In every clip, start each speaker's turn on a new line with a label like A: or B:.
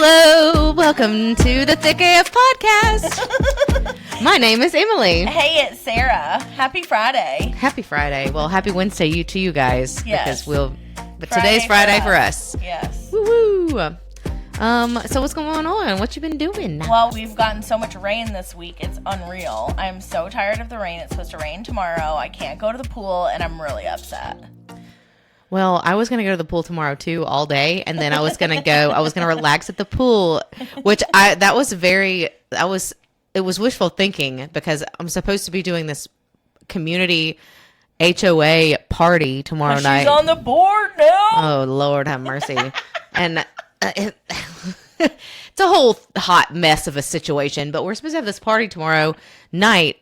A: Hello, welcome to the Thicc AF podcast. My name is Emily.
B: Hey, it's Sarah. Happy Friday.
A: Happy Friday. Well, happy Wednesday to you guys.
B: Yes.
A: But today's Friday for us.
B: Yes.
A: Woo-hoo. So what's going on? What you been doing?
B: Well, we've gotten so much rain this week. It's unreal. I'm so tired of the rain. It's supposed to rain tomorrow. I can't go to the pool, and I'm really upset.
A: Well, I was going to go to the pool tomorrow too, all day, and then I was going to relax at the pool, which it was wishful thinking because I'm supposed to be doing this community HOA party tomorrow night.
B: She's on the board now.
A: Oh, Lord have mercy. And it's a whole hot mess of a situation, but we're supposed to have this party tomorrow night,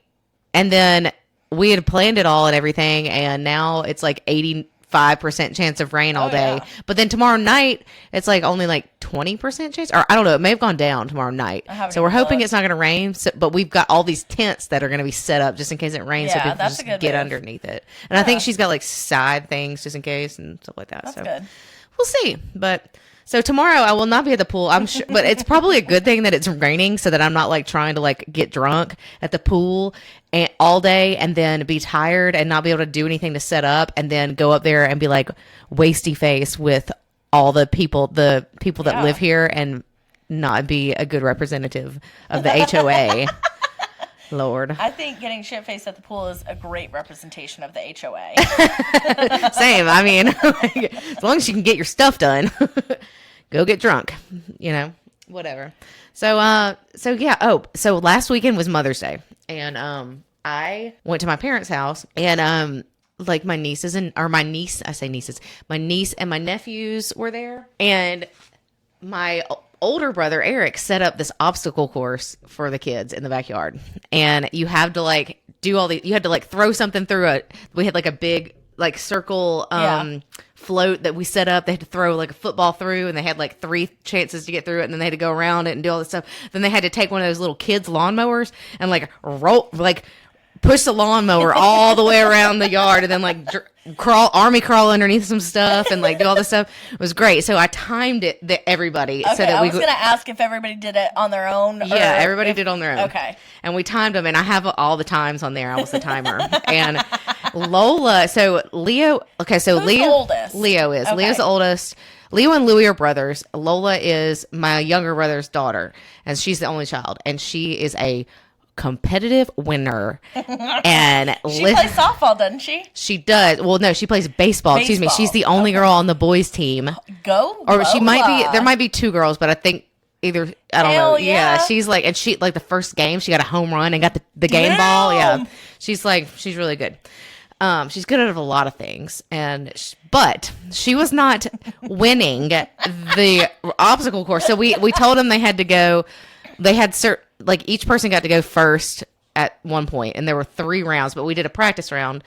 A: and then we had planned it all and everything, and now it's like 85% chance of rain all day.
B: Yeah.
A: But then tomorrow night, it's like only like 20% chance, or I don't know, it may have gone down tomorrow night. So we're hoping it's not going to rain, but we've got all these tents that are going to be set up just in case it rains, so people just get underneath it. And I think she's got like side things just in case and stuff like that.
B: That's
A: so
B: good.
A: We'll see. But so tomorrow I will not be at the pool, I'm sure, but it's probably a good thing that it's raining so that I'm not like trying to like get drunk at the pool and all day and then be tired and not be able to do anything to set up and then go up there and be like wasty face with all the people that live here and not be a good representative of the HOA. Lord.
B: I think getting shit-faced at the pool is a great representation of the HOA.
A: Same. I mean, as long as you can get your stuff done, go get drunk, whatever. So yeah. Oh, so last weekend was Mother's Day, and I went to my parents' house, and like my niece and my niece and my nephews were there, and my older brother Eric set up this obstacle course for the kids in the backyard, and you have to like do all you had to like throw something through it. We had like a big like circle float that we set up. They had to throw like a football through, and they had like 3 chances to get through it, and then they had to go around it and do all this stuff. Then they had to take one of those little kids lawnmowers and like push the lawnmower all the way around the yard, and then like army crawl underneath some stuff and like do all this stuff. It was great. So I timed it everybody.
B: Okay,
A: so that
B: I was going to ask if everybody did it on their own.
A: Yeah, everybody did on their own.
B: Okay.
A: And we timed them, and I have all the times on there. I was the timer. And Lola, so Leo, okay, so
B: Who's the oldest?
A: Leo is.
B: Okay.
A: Leo's the oldest. Leo and Louie are brothers. Lola is my younger brother's daughter, and she's the only child. And she is a competitive winner. And
B: she plays softball, doesn't she?
A: She does. Well, no, she plays baseball. Excuse me. She's the only girl on the boys team.
B: Go.
A: Or she might be. There might be 2 girls, but I think either. I don't know. Yeah. She's like, and she like the first game, she got a home run and got the game ball. Yeah. She's really good. She's good at a lot of things, but she was not winning the obstacle course. So we told them they had to go. They had like each person got to go first at one point, and there were 3 rounds, but we did a practice round.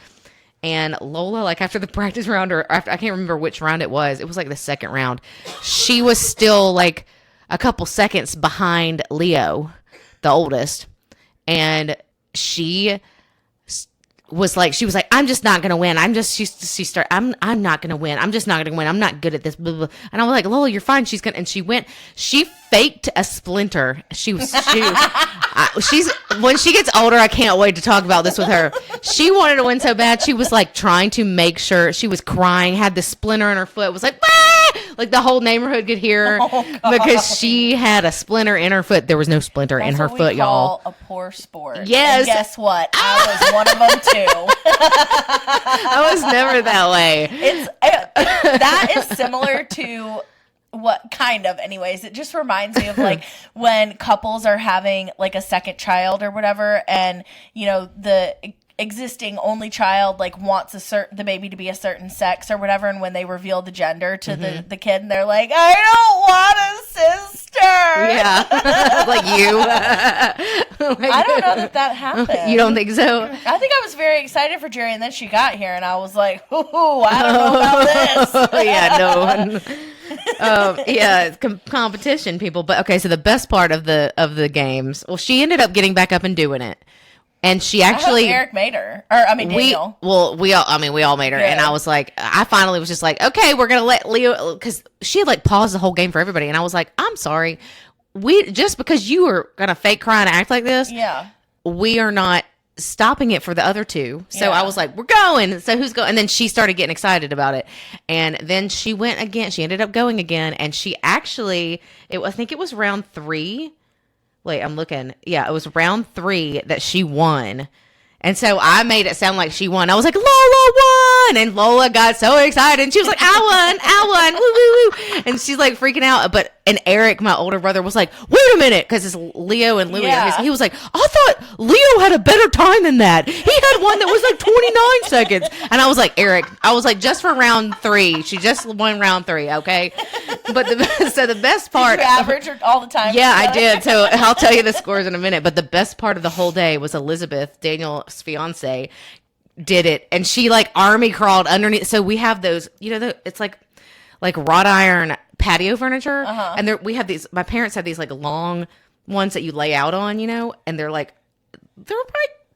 A: And Lola, like after the practice round, or after, I can't remember which round it was like the second round, she was still like a couple seconds behind Leo, the oldest, and she was like, I'm just not gonna win. I'm not gonna win. I'm just not gonna win. I'm not good at this. Blah, blah. And I was like, Lola, you're fine. And she faked a splinter. She's when she gets older, I can't wait to talk about this with her. She wanted to win so bad. She was like trying to make sure, she was crying, had the splinter in her foot, was like, ah! Like the whole neighborhood could hear her because she had a splinter in her foot. There was no splinter in her foot, y'all.
B: A poor sport.
A: Yes.
B: And guess what? I was one of them too.
A: I was never that way.
B: That is similar to what kind of, anyways. It just reminds me of like when couples are having like a second child or whatever, and the existing only child like wants the baby to be a certain sex or whatever, and when they reveal the gender to the kid, and they're like, I don't want a sister.
A: Yeah. Like you.
B: I don't know that happened.
A: You don't think so?
B: I think I was very excited for Jerry, and then she got here, and I was like, ooh, I don't know about this.
A: Yeah, no. Yeah, it's competition, people. But okay, so the best part of the games, well, she ended up getting back up and doing it. And she
B: I hope
A: actually,
B: Eric made her. Or, I mean, Daniel.
A: we all made her.
B: Good.
A: And I was like, I finally was just like, okay, we're going to let Leo, because she had like paused the whole game for everybody. And I was like, I'm sorry. Just because you were going to fake cry and act like this,
B: Yeah.
A: we are not stopping it for the other two. So
B: Yeah.
A: I was like, we're going. So who's going? And then she started getting excited about it. And then she went again. She ended up going again. And she actually, I think it was round 3. Wait, I'm looking. Yeah, it was round 3 that she won. And so I made it sound like she won. I was like, Lola won! And Lola got so excited. And she was like, I won! Woo, woo, woo! And she's like freaking out. And Eric, my older brother, was like, wait a minute! Because it's Leo and Louie.
B: Yeah.
A: He was like, I thought Leo had a better time than that. He had one that was like 29 seconds. And I was like, Eric, just for round 3. She just won round 3, okay? But the best part.
B: Did you average her all the time?
A: Yeah, I did. So I'll tell you the scores in a minute. But the best part of the whole day was Elizabeth, Daniel's fiance, did it, and she like army crawled underneath. So we have those, it's like wrought iron patio furniture, and we have these. My parents have these like long ones that you lay out on, and they're like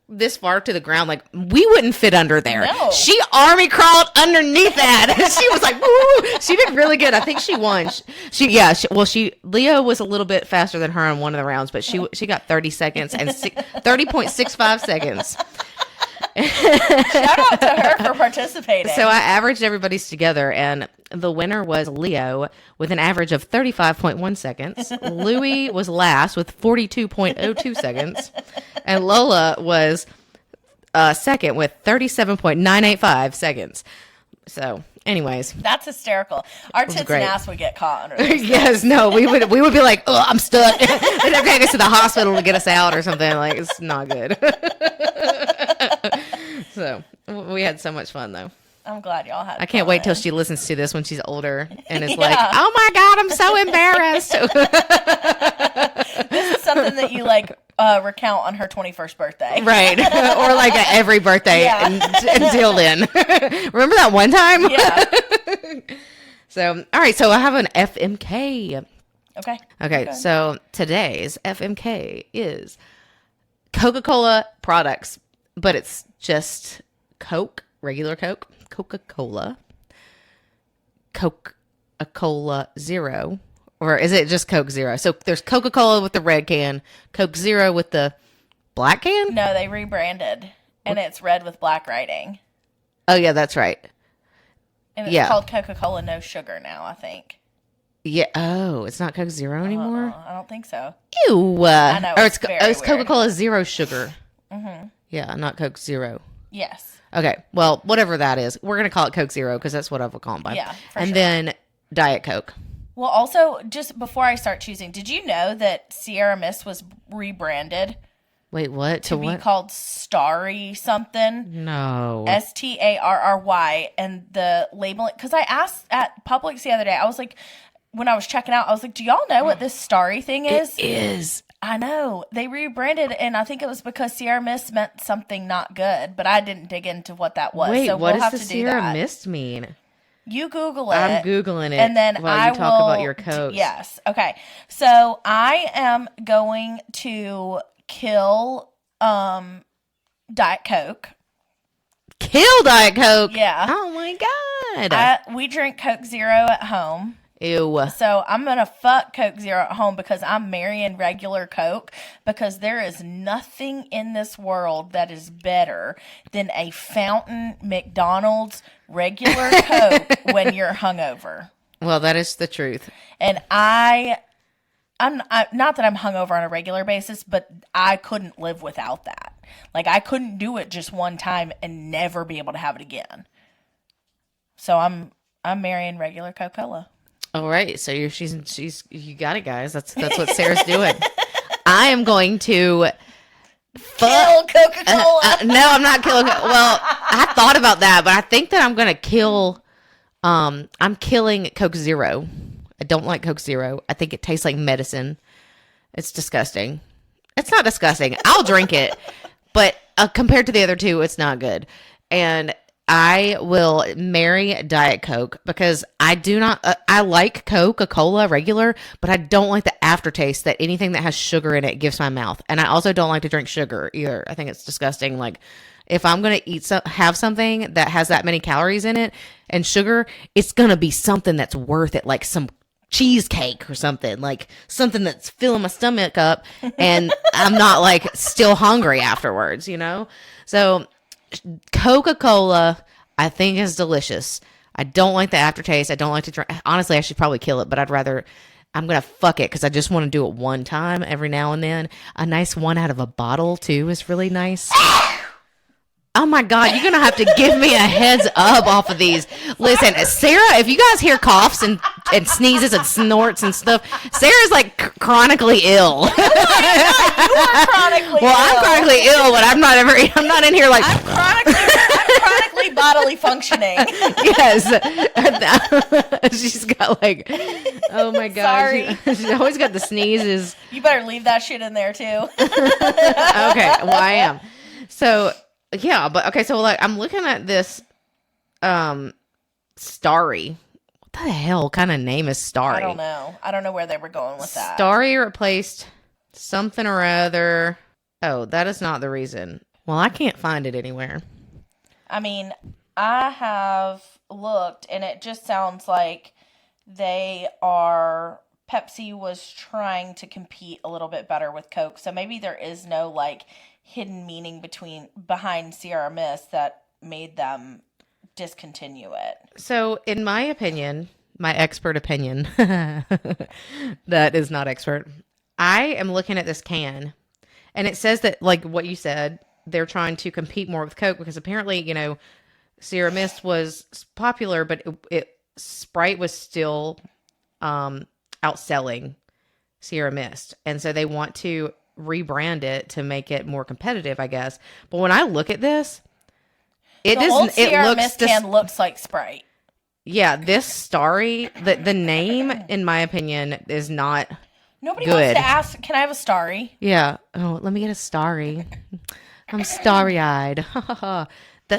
A: this far to the ground. Like we wouldn't fit under there.
B: No.
A: She army crawled underneath that. She was like, woo! She did really good. I think she won. Leo was a little bit faster than her on one of the rounds, but she got 30 seconds and 30.65 seconds.
B: Shout out to her for participating.
A: So I averaged everybody's together, and the winner was Leo with an average of 35.1 seconds. Louie was last with 42.02 seconds. And Lola was second with 37.985 seconds. So, anyways.
B: That's hysterical. Our tits and ass would get caught under this.
A: Yes, no, we would be like, oh, I'm stuck. They'd have to take us to the hospital to get us out or something. Like, it's not good. So, we had so much fun, though.
B: I'm glad y'all had
A: I can't
B: fun.
A: wait till she listens to this when she's older and is like, oh my God, I'm so embarrassed.
B: This is something that you recount on her 21st birthday.
A: Right. Or like at every birthday until then. Remember that one time?
B: Yeah.
A: So, all right. So I have an FMK.
B: Okay.
A: So today's FMK is Coca-Cola products, but it's just Coke, regular Coke, Coca-Cola, Coca-Cola Zero, or is it just Coke Zero? So there's Coca-Cola with the red can, Coke Zero with the black can?
B: No, they rebranded, and it's red with black writing.
A: Oh, yeah, that's right.
B: And it's called Coca-Cola No Sugar now, I think.
A: Yeah. Oh, it's not Coke Zero anymore?
B: I don't think so.
A: Ew.
B: I know.
A: Or
B: it's
A: it's Coca-Cola Zero Sugar. Mm-hmm. Yeah, not Coke Zero.
B: Yes.
A: Okay. Well, whatever that is, we're going to call it Coke Zero because that's what I will call it by.
B: Yeah,
A: and then Diet Coke.
B: Well, also, just before I start choosing, did you know that Sierra Mist was rebranded?
A: Wait, what?
B: To be called Starry something?
A: No.
B: Starry. And the labeling, because I asked at Publix the other day, I was like, when I was checking out, I was like, do y'all know what this Starry thing is?
A: It is.
B: I know. They rebranded, and I think it was because Sierra Mist meant something not good, but I didn't dig into what that was.
A: Wait,
B: so
A: what
B: we'll have
A: does the
B: to do
A: Sierra
B: that.
A: Mist mean?
B: You Google it.
A: I'm Googling it.
B: And then
A: while you talk about your Cokes.
B: Yes. Okay. So I am going to kill Diet Coke.
A: Kill Diet Coke?
B: Yeah.
A: Oh my God.
B: We drink Coke Zero at home.
A: Ew.
B: So I'm going to fuck Coke Zero at home because I'm marrying regular Coke, because there is nothing in this world that is better than a fountain McDonald's regular Coke when you're hungover.
A: Well, that is the truth.
B: And I'm not that I'm hungover on a regular basis, but I couldn't live without that. Like, I couldn't do it just one time and never be able to have it again. So I'm marrying regular Coca-Cola.
A: All right, so she's you got it, guys. That's what Sarah's doing. I am going to
B: kill Coca-Cola.
A: No, I'm not killing. Well, I thought about that, but I think that I'm going to kill. I'm killing Coke Zero. I don't like Coke Zero. I think it tastes like medicine. It's disgusting. It's not disgusting. I'll drink it, but compared to the other two, it's not good. And I will marry Diet Coke because I do not, I like Coca-Cola regular, but I don't like the aftertaste that anything that has sugar in it gives my mouth. And I also don't like to drink sugar either. I think it's disgusting. Like, if I'm going to have something that has that many calories in it and sugar, it's going to be something that's worth it, like some cheesecake or something, like something that's filling my stomach up and I'm not like still hungry afterwards, you know? So Coca-Cola, I think, is delicious. I don't like the aftertaste. I don't like to drink. Honestly, I should probably kill it, but I'm going to fuck it because I just want to do it one time every now and then. A nice one out of a bottle, too, is really nice. Oh my God, you're going to have to give me a heads up off of these. Listen, Sarah, if you guys hear coughs and sneezes and snorts and stuff, Sarah's like chronically ill.
B: You are chronically
A: Well, I'm chronically ill, but I'm not in here like.
B: I'm chronically bodily functioning.
A: Yes. She's got like, oh my God.
B: Sorry.
A: She's always got the sneezes.
B: You better leave that shit in there too.
A: Okay, well, I am. So, yeah, but okay, so like I'm looking at this Starry. What the hell kind of name is Starry?
B: I don't know where they were going with that.
A: Starry replaced something or other. Oh, that is not the reason. Well, I can't find it anywhere.
B: I mean, I have looked and it just sounds like Pepsi was trying to compete a little bit better with Coke. So maybe there is no like hidden meaning behind Sierra Mist that made them discontinue it.
A: So, in my opinion, my expert opinion, that is not expert, I am looking at this can, and it says that, like what you said, they're trying to compete more with Coke because apparently, you know, Sierra Mist was popular, but Sprite was still outselling Sierra Mist, and so they want to rebrand it to make it more competitive, I guess. But when I look at this,
B: Sierra Mist can looks like Sprite.
A: Yeah, this Starry, the name, in my opinion, is not
B: Nobody
A: good.
B: wants to ask, can I have a Starry?
A: Yeah. Oh, let me get a Starry. I'm starry-eyed.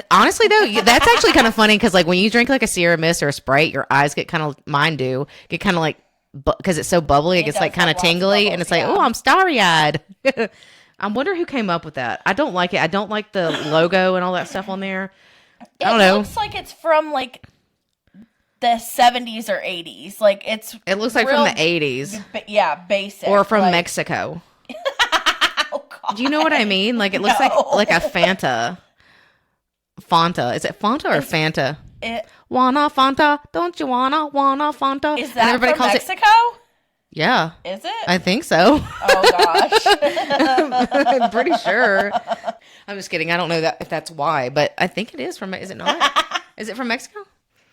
A: Honestly, though, that's actually kind of funny because, like, when you drink, like, a Sierra Mist or a Sprite, your eyes get kind of, mine do, get kind of, like, because it's so bubbly, it gets, like, kind of tingly, and it's like, oh, I'm starry-eyed. I wonder who came up with that. I don't like it. I don't like the logo and all that stuff on there. I don't know.
B: It looks like it's from, like, the 70s or 80s. Like,
A: it looks like from the 80s.
B: Yeah, basic.
A: Or from Mexico.
B: Oh, God.
A: Do you know what I mean? Like, it looks like a Fanta. Fanta. Is it Fanta or Fanta? Wanna Fanta? Don't you wanna Fanta?
B: Is that from Mexico?
A: Yeah.
B: Is it?
A: I think so.
B: Oh, gosh.
A: I'm pretty sure. I'm just kidding. I don't know if that's why, but I think it is from, is it not? Is it from Mexico?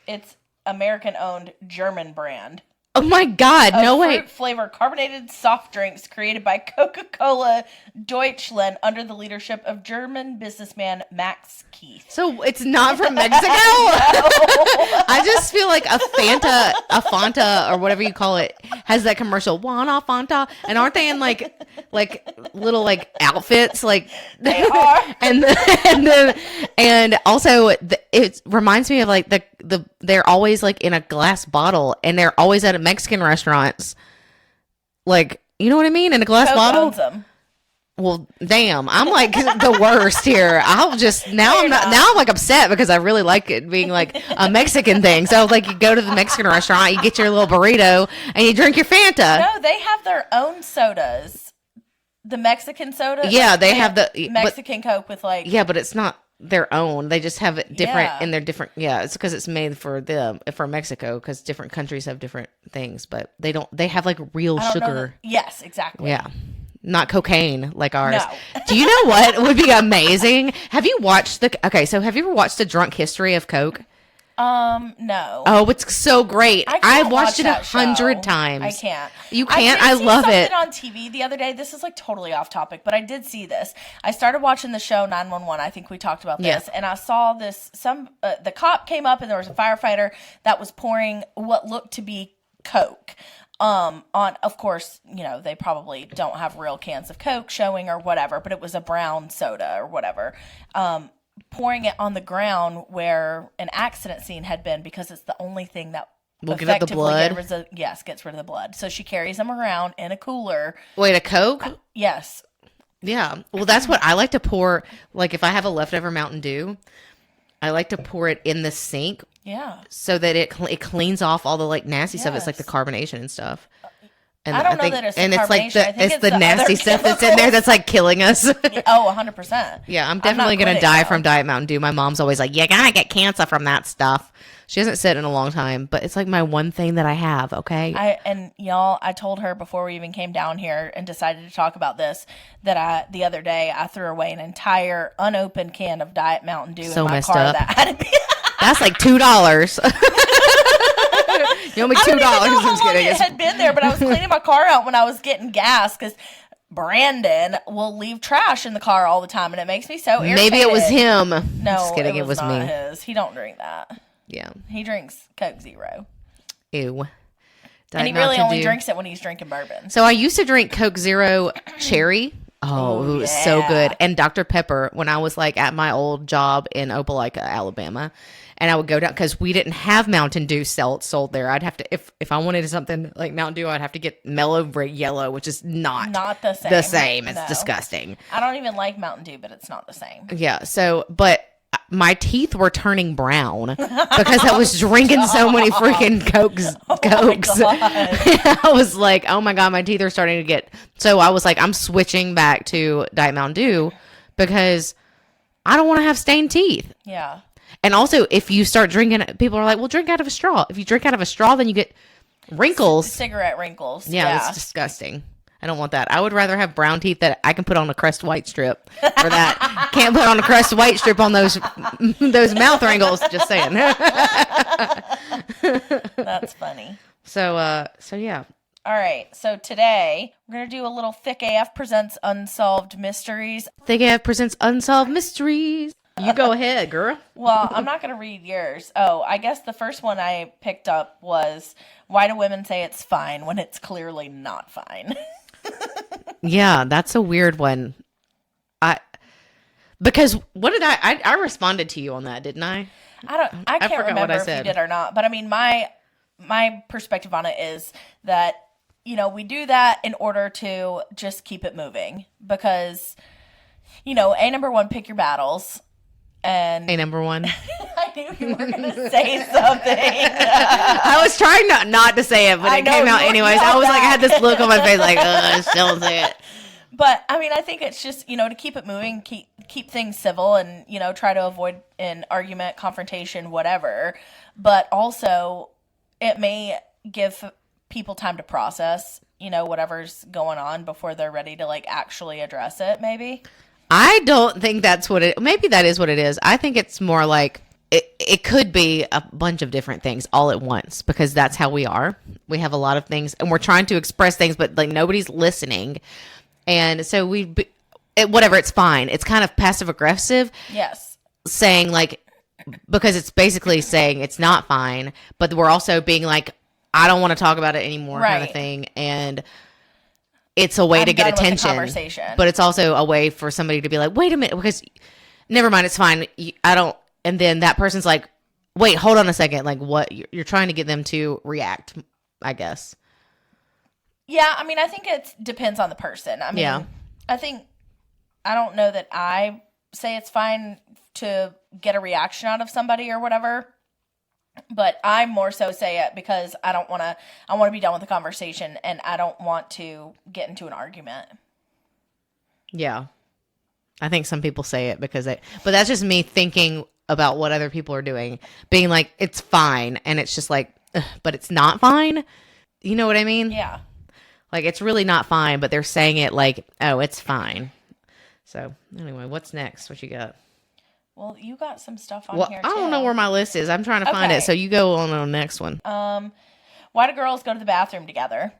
B: It's American-owned German brand.
A: Oh my God, no way.
B: Fruit flavor carbonated soft drinks created by Coca-Cola Deutschland under the leadership of German businessman Max Keith.
A: So it's not from Mexico? I just feel like a Fanta or whatever you call it has that commercial, wanna Fanta, and aren't they in like little like outfits, like
B: they are,
A: and also it reminds me of like they're always like in a glass bottle, and they're always at Mexican restaurants, like, you know what I mean, in a glass
B: Coke
A: bottle.
B: owns them.
A: Well, damn, I'm like the worst here. I'm like upset because I really like it being like a Mexican thing. So like you go to the Mexican restaurant, you get your little burrito and you drink your Fanta.
B: No, they have their own sodas. The Mexican soda?
A: Yeah, they have the
B: Mexican Coke with like...
A: Yeah, but it's not their own. They just have it different in their different... Yeah, it's because it's made for Mexico, because different countries have different things, but they have like real sugar.
B: Yes, exactly.
A: Yeah. Not cocaine like ours. No. Do you know what would be amazing? Have you ever watched the Drunk History of Coke?
B: No.
A: Oh, it's so great. I've watched it 100 times.
B: I can't.
A: You can't? I love it.
B: I did see something on TV the other day. This is like totally off topic, but I did see this. I started watching the show 911. I think we talked about this. And I saw this, the cop came up and there was a firefighter that was pouring what looked to be Coke. Of course, you know, they probably don't have real cans of Coke showing or whatever, but it was a brown soda or whatever. pouring it on the ground where an accident scene had been because it's the only thing that
A: will get the blood.
B: Gets rid of the blood. So she carries them around in a cooler.
A: Wait, a Coke?
B: Yes.
A: Yeah. Well, that's what I like to pour. Like if I have a leftover Mountain Dew, I like to pour it in the sink.
B: Yeah.
A: So that it cleans off all the like nasty stuff. It's like the carbonation and stuff. And
B: I don't know that it's
A: and
B: the
A: it's like
B: carbonation.
A: it's the nasty stuff that's in there that's like killing us.
B: Oh, 100%.
A: Yeah, I'm definitely going to die from Diet Mountain Dew. My mom's always like, you're going to get cancer from that stuff. She hasn't said it in a long time, but it's like my one thing that I have, okay?
B: I told her before we even came down here and decided to talk about this, that the other day I threw away an entire unopened can of Diet Mountain Dew in my car.
A: Up.
B: That had to be
A: That's like $2. You owe me $2.
B: I don't even know how long it had been there, but I was cleaning my car out when I was getting gas because Brandon will leave trash in the car all the time, and it makes me so irritated.
A: Maybe it was him.
B: No,
A: just kidding. It was
B: not
A: me.
B: His. He don't drink that.
A: Yeah,
B: he drinks Coke Zero.
A: Ew.
B: And he really only drinks it when he's drinking bourbon.
A: So I used to drink Coke Zero Cherry. Oh, it was so good. And Dr. Pepper when I was like at my old job in Opelika, Alabama. And I would go down because we didn't have Mountain Dew sold there. I'd have to, if I wanted something like Mountain Dew, I'd have to get Mellow Yellow, which is not
B: the same.
A: The same. It's disgusting.
B: I don't even like Mountain Dew, but it's not the same.
A: Yeah. So, but my teeth were turning brown because I was drinking so many freaking Cokes. I was like, oh my God, my teeth are starting to get. So I was like, I'm switching back to Diet Mountain Dew because I don't want to have stained teeth.
B: Yeah.
A: And also, if you start drinking, people are like, well, drink out of a straw. If you drink out of a straw, then you get wrinkles.
B: Cigarette wrinkles.
A: Yeah, it's disgusting. I don't want that. I would rather have brown teeth that I can put on a Crest White strip for that. Can't put on a Crest White strip on those mouth wrinkles. Just saying.
B: That's funny.
A: So yeah.
B: All right. So today we're going to do a little Thicc AF presents Unsolved Mysteries.
A: Thicc AF presents Unsolved Mysteries. You go ahead, girl.
B: Well, I'm not going to read yours. Oh, I guess the first one I picked up was, why do women say it's fine when it's clearly not fine?
A: Yeah, that's a weird one. Because what did I responded to you on that, didn't I?
B: I can't remember if you did or not. But I mean, my perspective on it is that, we do that in order to just keep it moving. Because, number one, pick your battles. And
A: number one.
B: I knew you were going to say something.
A: I was trying not to say it, but it came out anyways. I was like, I had this look on my face like, don't say it.
B: But I mean, I think it's just, to keep it moving, keep things civil and, try to avoid an argument, confrontation, whatever. But also it may give people time to process, whatever's going on before they're ready to like actually address it, maybe.
A: I don't think that's what maybe that is what it is. I think it's more like it could be a bunch of different things all at once because that's how we are. We have a lot of things and we're trying to express things, but like nobody's listening. And so whatever, it's fine. It's kind of passive aggressive.
B: Yes.
A: Saying like, because it's basically saying it's not fine, but we're also being like, I don't want to talk about it anymore kind of thing. And it's a way to get attention, but it's also a way for somebody to be like, wait a minute, because never mind, it's fine. I don't. And then that person's like, wait, hold on a second. Like what? You're trying to get them to react, I guess.
B: Yeah. I mean, I think it depends on the person. I mean, I don't know that I say it's fine to get a reaction out of somebody or whatever. But I more so say it because I want to be done with the conversation and I don't want to get into an argument. Yeah.
A: I think some people say it because but that's just me thinking about what other people are doing, being like, it's fine. And it's just like, but it's not fine. You know what I mean?
B: Yeah.
A: Like it's really not fine, but they're saying it like, oh, it's fine. So anyway, what's next? What you got?
B: Well, you got some stuff on here, too.
A: I don't know where my list is. I'm trying to find it, so you go on the next one.
B: Why do girls go to the bathroom together?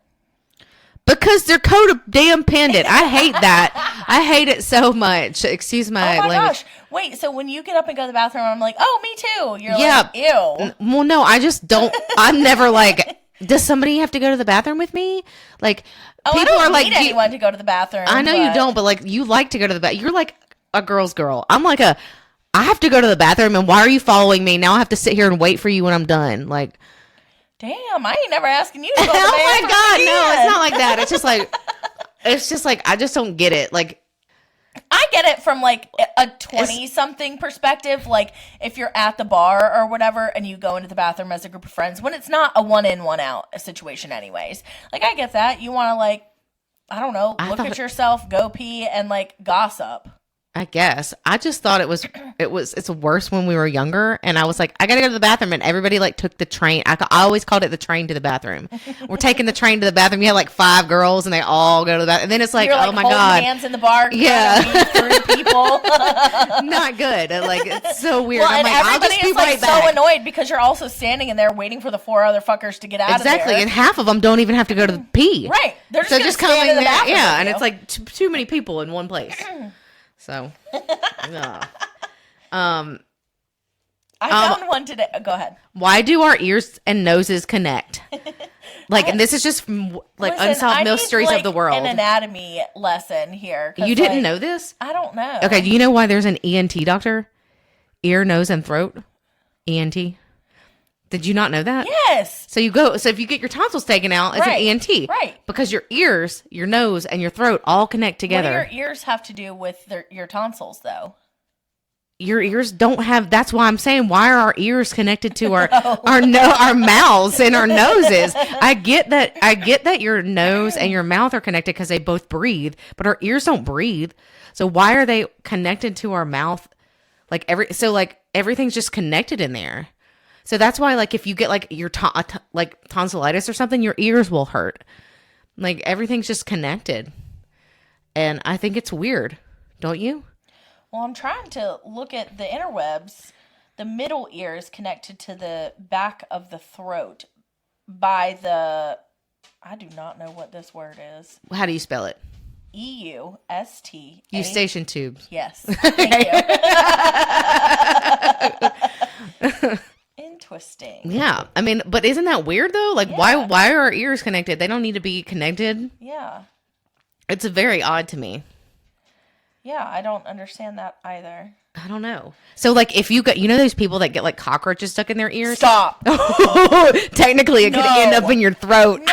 A: Because they're codependent. I hate that. I hate it so much. Excuse my language. Gosh.
B: Wait, so when you get up and go to the bathroom, I'm like, oh, me too. You're like, ew.
A: Well, no, I just don't. I'm never like, does somebody have to go to the bathroom with me? Like,
B: people are like, anyone to go to the bathroom.
A: I know you don't, but like, you like to go to the bathroom. You're like a girl's girl. I'm like a I have to go to the bathroom, and why are you following me? Now I have to sit here and wait for you when I'm done. Like,
B: damn, I ain't never asking you to go to the
A: oh my
B: bathroom
A: God,
B: again.
A: no, it's not like that. It's just like, I just don't get it. Like,
B: I get it from like a 20-something perspective. Like if you're at the bar or whatever and you go into the bathroom as a group of friends, when it's not a one in, one out situation anyways. Like I get that. You want to like, I don't know, look at yourself, go pee, and like gossip.
A: I guess. I just thought it's worse when we were younger. And I was like, I got to go to the bathroom. And everybody like took the train. I always called it the train to the bathroom. We're taking the train to the bathroom. You had like 5 girls and they all go to the bathroom. And then it's like,
B: You're, like,
A: oh my
B: holding
A: God.
B: hands in the bar.
A: Yeah.
B: Through people.
A: Not good. Like, it's so weird.
B: Well,
A: I'm
B: and
A: like, I'll
B: everybody
A: just be
B: is like
A: right
B: so
A: back.
B: annoyed because you're also standing in there waiting for the 4 other fuckers to get out of there.
A: Exactly. And half of them don't even have to go to the pee.
B: Right. They're just,
A: So
B: gonna
A: just
B: stand
A: coming
B: in the
A: there.
B: bathroom
A: Yeah.
B: with
A: And
B: you.
A: it's like too many people in one place. So,
B: I found one today. Go ahead.
A: why do our ears and noses connect? Like, and this is just from, like,
B: Listen,
A: Unsolved
B: I
A: Mysteries
B: need,
A: of the World.
B: An anatomy lesson here.
A: You didn't know this?
B: I don't know.
A: Okay, do you know why there's an ENT doctor? Ear, nose, and throat? ENT. Did you not know that?
B: Yes.
A: So if you get your tonsils taken out, it's
B: Right.
A: an ENT.
B: Right.
A: Because your ears, your nose, and your throat all connect together.
B: What do your ears have to do with your tonsils, though?
A: Your ears don't have. That's why I'm saying, why are our ears connected to our mouths and our noses? I get that your nose and your mouth are connected because they both breathe, but our ears don't breathe. So why are they connected to our mouth? Like everything's just connected in there. So that's why, like, if you get like your like tonsillitis or something, your ears will hurt. Like, everything's just connected, and I think it's weird, don't you?
B: Well, I'm trying to look at the interwebs. The middle ear is connected to the back of the throat by the. I do not know what this word is.
A: How do you spell it?
B: EUST.
A: Eustachian tubes.
B: Yes. Thank you. Interesting.
A: Yeah, I mean, but isn't that weird though? Like,
B: Yeah.
A: why are our ears connected? They don't need to be connected.
B: Yeah.
A: It's very odd to me.
B: Yeah, I don't understand that either.
A: I don't know. So, like, if you got, those people that get like cockroaches stuck in their ears.
B: Stop.
A: Technically, it could end up in your throat.
B: No.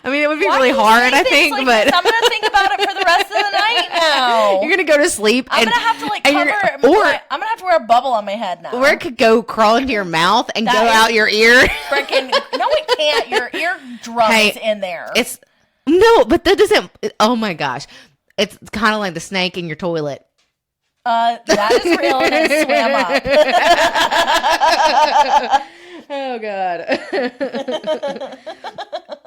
A: I mean, it would be
B: Why
A: really
B: do you
A: hard,
B: say
A: I
B: things
A: think,
B: like
A: but
B: this? I'm gonna think about it for the rest of the night now.
A: you're gonna go to sleep.
B: I'm gonna have to like
A: and
B: cover
A: you're-
B: it.
A: or
B: I'm gonna have to wear a bubble on my head now.
A: or it could go crawl into your mouth and
B: That
A: go
B: is
A: out your ear.
B: Freaking no, it can't. Your eardrum
A: Hey,
B: is in there.
A: It's no, but that doesn't. Oh my gosh, it's kind of like the snake in your toilet.
B: That is real and it swam up.
A: Oh God.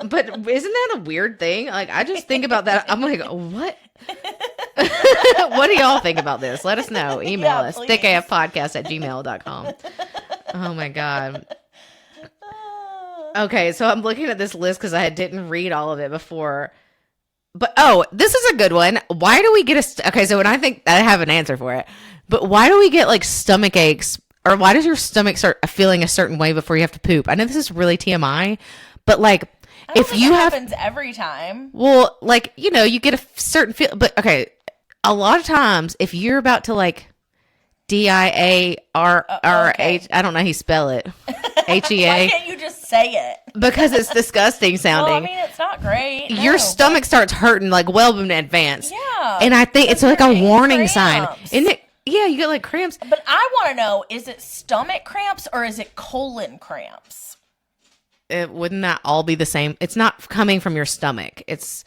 A: But isn't that a weird thing? Like, I just think about that. I'm like, what? What do y'all think about this? Let us know. Email us.
B: please.
A: thickafpodcast@gmail.com. Oh my God. Okay, so I'm looking at this list because I didn't read all of it before. But this is a good one. Why do we get okay? So when I think I have an answer for it, but why do we get like stomach aches, or why does your stomach start feeling a certain way before you have to poop? I know this is really TMI, but like
B: I don't
A: if
B: think
A: you
B: it
A: have,
B: happens every time.
A: well, like you get a certain feel. But okay, a lot of times if you're about to like DIARRH,
B: okay.
A: I don't know how you spell it.
B: Why
A: HEA,
B: can't you just say it?
A: because it's disgusting sounding.
B: Well, I mean, it's not great.
A: Your
B: No.
A: stomach starts hurting like well in advance.
B: Yeah.
A: And I think it's
B: Because
A: like a
B: you're getting
A: warning sign.
B: cramps.
A: Isn't it? Yeah, you get like cramps.
B: But I want to know, is it stomach cramps or is it colon cramps?
A: Wouldn't that all be the same? It's not coming from your stomach. It's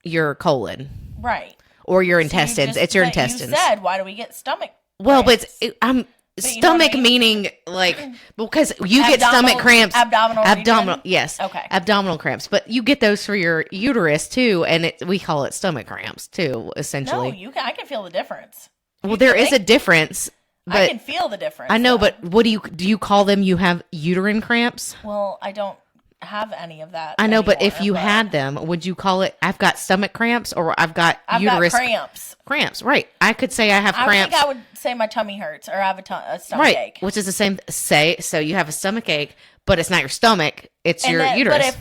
A: your colon
B: Right.
A: or your
B: So you
A: intestines.
B: just-
A: It's your
B: but
A: intestines.
B: You said, why do we get stomach
A: Well, but
B: cramps?
A: you know what stomach
B: I mean?
A: meaning like because you get
B: Abdominal-
A: stomach cramps.
B: abdominal region?
A: Yes.
B: Okay.
A: Abdominal cramps, but you get those for your uterus too, and we call it stomach cramps too,
B: No,
A: essentially.
B: I can feel the difference.
A: Well, there is a difference. But
B: I can feel the difference.
A: I know,
B: though.
A: but what do you call them? You have uterine cramps?
B: Well, I don't have any of that.
A: I know, but if
B: anymore,
A: you
B: but
A: had them, would you call it, I've got stomach cramps, or I've got
B: I've
A: uterus
B: got cramps.
A: cramps? Right. I could say I have
B: I
A: cramps.
B: think I would say my tummy hurts or I have a stomach
A: Right.
B: ache.
A: Which is the same. So you have a stomach ache, but it's not your stomach, it's your uterus.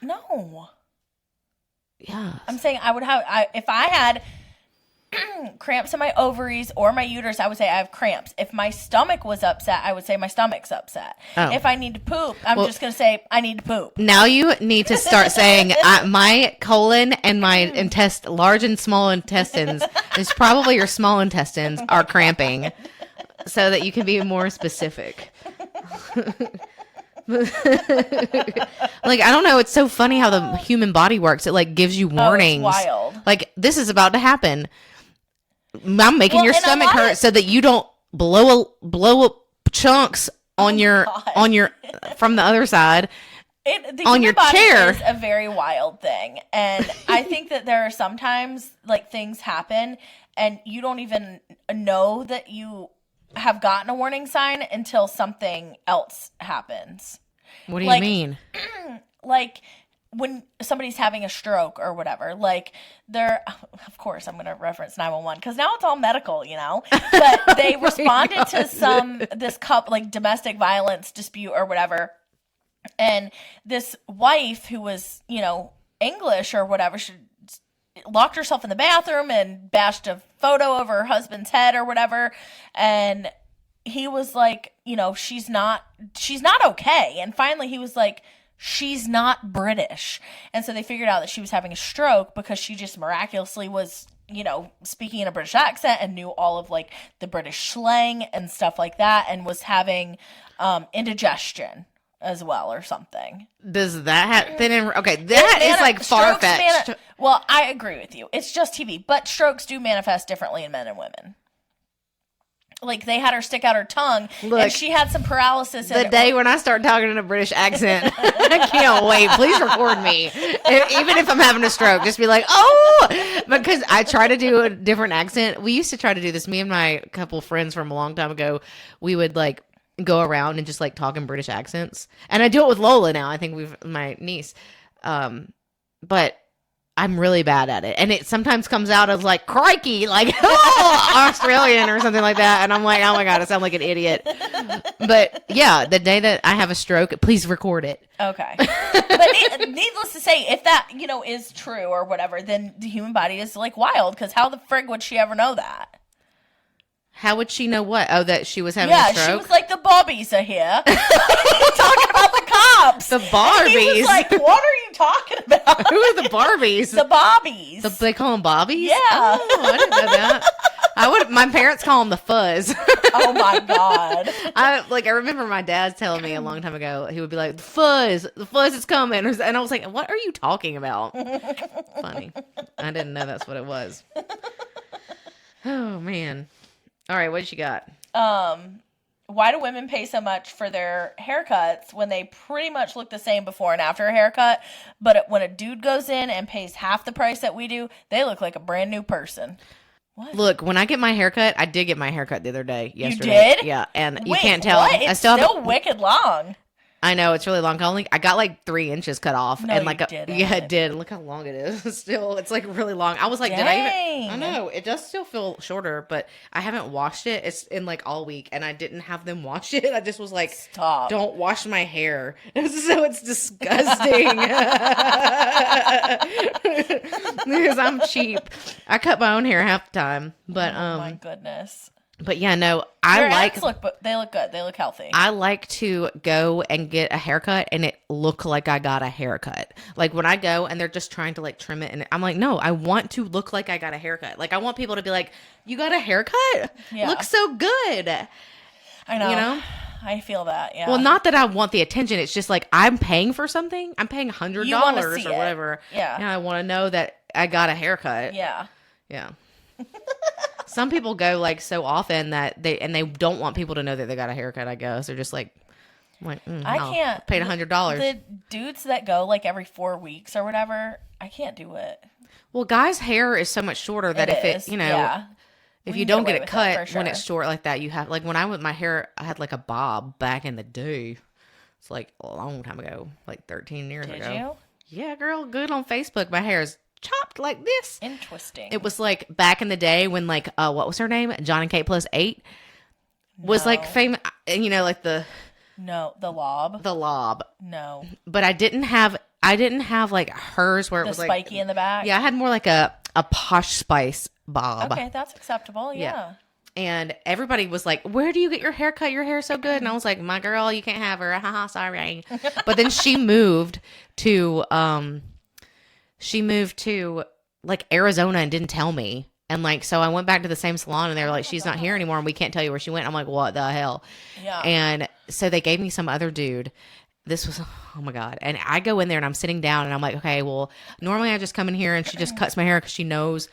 B: But no.
A: Yeah.
B: I'm saying I would have, if I had cramps in my ovaries or my uterus, I would say I have cramps. If my stomach was upset, I would say my stomach's upset.
A: Oh.
B: If I need to poop, I'm just going to say I need to poop.
A: Now you need to start saying my colon and my large and small intestines, is probably your small intestines, are cramping, so that you can be more specific. Like, I don't know. It's so funny how the human body works. It like gives you warnings.
B: Oh, it's wild.
A: Like, this is about to happen. I'm making your
B: and
A: stomach hurt so that you don't blow up chunks on your from the other side.
B: The
A: on
B: human
A: your
B: body
A: chair.
B: is a very wild thing, and I think that there are sometimes like things happen, and you don't even know that you have gotten a warning sign until something else happens.
A: What do you mean?
B: Like when somebody's having a stroke or whatever, like of course I'm going to reference 911 because now it's all medical, but they responded to this like domestic violence dispute or whatever. And this wife who was, English or whatever, she locked herself in the bathroom and bashed a photo of her husband's head or whatever. And he was like, she's not okay. And finally he was like, she's not British. And so they figured out that she was having a stroke because she just miraculously was, speaking in a British accent and knew all of like the British slang and stuff like that, and was having indigestion as well or something.
A: Does that happen? Okay, that is like far-fetched.
B: Well, I agree with you. It's just TV, but strokes do manifest differently in men and women. Like, they had her stick out her tongue, and she had some paralysis.
A: The day when I start talking in a British accent, I can't wait. Please record me. Even if I'm having a stroke, just be like, oh, because I try to do a different accent. We used to try to do this. Me and my couple friends from a long time ago, we would like go around and just like talk in British accents. And I do it with Lola now. I think my niece. But I'm really bad at it. And it sometimes comes out as like, crikey, like, oh, Australian or something like that. And I'm like, oh my God, I sound like an idiot. But yeah, the day that I have a stroke, please record it.
B: Okay. But needless to say, if that, is true or whatever, then the human body is like wild, because how the frig would she ever know that?
A: How would she know what? Oh, that she was having a stroke?
B: Yeah, she was like, the Bobbies are here. Talking about the cops.
A: The Barbies.
B: And he was like, what are you talking about?
A: Who are the Barbies?
B: The Bobbies.
A: They call them Bobbies?
B: Yeah.
A: Oh, I didn't know that. My parents call them the Fuzz.
B: Oh my God.
A: I remember my dad telling me a long time ago, he would be like, the Fuzz is coming. And I was like, what are you talking about? Funny. I didn't know that's what it was. Oh, man. All right, what you got?
B: Why do women pay so much for their haircuts when they pretty much look the same before and after a haircut? But when a dude goes in and pays half the price that we do, they look like a brand new person. What?
A: Look, when I get my haircut, I did get my haircut the other day. Yesterday.
B: You did?
A: Yeah, and you
B: Wait,
A: can't tell.
B: What? It's still wicked long.
A: I know, it's really long. I got like 3 inches cut off.
B: No,
A: and like
B: you didn't.
A: Yeah, it did. Look how long it is. Still, it's like really long. I was like,
B: Dang.
A: did I even? I know, it does still feel shorter, but I haven't washed it. It's in like all week, and I didn't have them wash it. I just was like,
B: stop.
A: Don't wash my hair. So it's disgusting. Because I'm cheap. I cut my own hair half the time, but
B: oh my goodness.
A: But yeah, no,
B: Your ends they look good. They look healthy.
A: I like to go and get a haircut and it look like I got a haircut. Like when I go and they're just trying to like trim it, and I'm like, no, I want to look like I got a haircut. Like I want people to be like, you got a haircut?
B: Yeah.
A: Looks so good.
B: I know.
A: You know?
B: I feel that, yeah.
A: Well, not that I want the attention. It's just like I'm paying for something. I'm paying $100 or whatever.
B: Yeah.
A: And I want to know that I got a haircut.
B: Yeah.
A: Yeah. Some people go like so often that they don't want people to know that they got a haircut. I guess they're just like, I
B: can't.
A: Paid $100.
B: The dudes that go like every 4 weeks or whatever, I can't do it.
A: Well, guys' hair is so much shorter that if you don't get it cut when it's short like that, you have like when I went my hair, I had like a bob back in the day. It's like a long time ago, like 13 years ago.
B: Did you?
A: Yeah, girl, good on Facebook. My hair is chopped like this.
B: Interesting.
A: It was like back in the day when like what was her name? John and Kate plus 8 was like famous. Like the
B: lob.
A: The lob.
B: No.
A: But I didn't have like hers where it was like
B: spiky in the back.
A: Yeah, I had more like a Posh Spice bob.
B: Okay, that's acceptable. Yeah.
A: And everybody was like, where do you get your hair cut? Your hair's so good. And I was like, my girl, you can't have her. Haha, sorry. But then she moved to like Arizona and didn't tell me. And like, so I went back to the same salon and they were like, she's not here anymore and we can't tell you where she went. I'm like, what the hell?
B: Yeah.
A: And so they gave me some other dude. This was, oh my God. And I go in there and I'm sitting down and I'm like, okay, well, normally I just come in here and she just cuts my hair because she knows